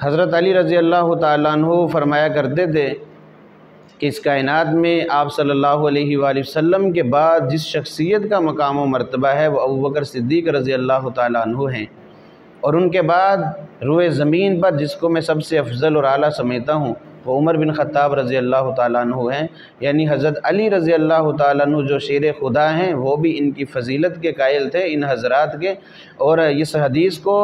حضرت علی رضی اللہ تعالیٰ عنہ فرمایا کرتے تھے کہ اس کائنات میں آپ صلی اللہ علیہ وآلہ وسلم کے بعد جس شخصیت کا مقام و مرتبہ ہے وہ ابوبکر صدیق رضی اللہ تعالیٰ عنہ ہیں، اور ان کے بعد روئے زمین پر جس کو میں سب سے افضل اور اعلیٰ سمجھتا ہوں وہ عمر بن خطاب رضی اللہ تعالیٰ عنہ ہیں۔ یعنی حضرت علی رضی اللہ تعالیٰ عنہ جو شیر خدا ہیں وہ بھی ان کی فضیلت کے قائل تھے، ان حضرات کے۔ اور اس حدیث کو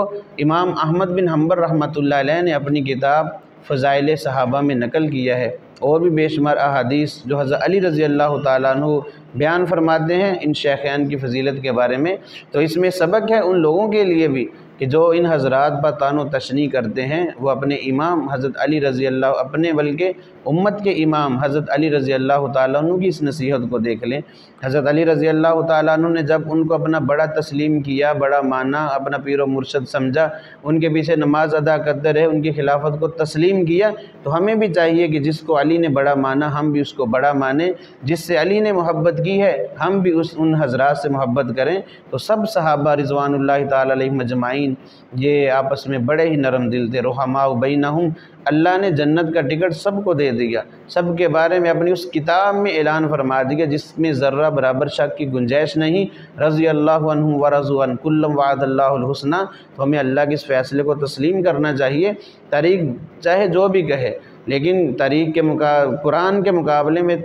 امام احمد بن حنبل رحمۃ اللہ علیہ نے اپنی کتاب فضائل صحابہ میں نقل کیا ہے، اور بھی بے شمار احادیث جو حضرت علی رضی اللہ تعالیٰ عنہ بیان فرماتے ہیں ان شیخین کی فضیلت کے بارے میں۔ تو اس میں سبق ہے ان لوگوں کے لیے بھی کہ جو ان حضرات پر طعن و تشنیع کرتے ہیں، وہ اپنے امام حضرت علی رضی اللہ بلکہ امت کے امام حضرت علی رضی اللہ تعالیٰ عنہ کی اس نصیحت کو دیکھ لیں۔ حضرت علی رضی اللہ تعالیٰ عنہ نے جب ان کو اپنا بڑا تسلیم کیا، بڑا مانا، اپنا پیر و مرشد سمجھا، ان کے پیچھے نماز ادا کرتے رہے، ان کی خلافت کو تسلیم کیا، تو ہمیں بھی چاہیے کہ جس کو علی نے بڑا مانا ہم بھی اس کو بڑا مانیں، جس سے علی نے محبت کی ہے ہم بھی ان حضرات سے محبت کریں۔ تو سب صحابہ رضوان اللہ تعالیٰ علیہم اجمعین یہ آپس میں بڑے ہی نرم دل تھے، رحماء بینہم۔ اللہ نے جنت کا ٹکٹ سب کو دے دیا، سب کے بارے میں اپنی اس کتاب میں اعلان فرما دیا جس میں ذرہ برابر شک کی گنجائش نہیں۔ رضی اللہ عنہم ورضوا عنہ کل وعد اللہ الحسنی۔ تو ہمیں اللہ کے اس فیصلے کو تسلیم کرنا چاہیے، تاریخ چاہے جو بھی کہے، لیکن تاریخ کے قرآن کے مقابلے میں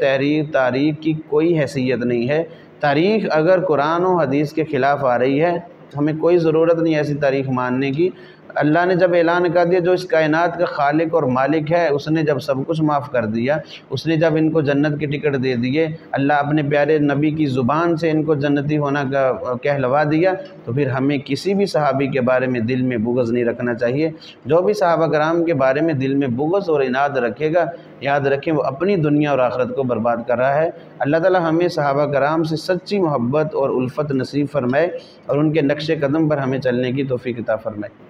تاریخ کی کوئی حیثیت نہیں ہے۔ تاریخ اگر قرآن و حدیث کے خلاف آ رہی ہے تو ہمیں کوئی ضرورت نہیں ایسی تاریخ ماننے کی۔ اللہ نے جب اعلان کر دیا جو اس کائنات کا خالق اور مالک ہے، اس نے جب سب کچھ معاف کر دیا، اس نے جب ان کو جنت کے ٹکٹ دے دیے، اللہ اپنے پیارے نبی کی زبان سے ان کو جنتی ہونا کا کہلوا دیا، تو پھر ہمیں کسی بھی صحابی کے بارے میں دل میں بغض نہیں رکھنا چاہیے۔ جو بھی صحابہ کرام کے بارے میں دل میں بغض اور عناد رکھے گا، یاد رکھیں وہ اپنی دنیا اور آخرت کو برباد کر رہا ہے۔ اللہ تعالی ہمیں صحابہ کرام سے سچی محبت اور الفت نصیب فرمائے، اور ان کے نقش قدم پر ہمیں چلنے کی توفیق عطا فرمائے۔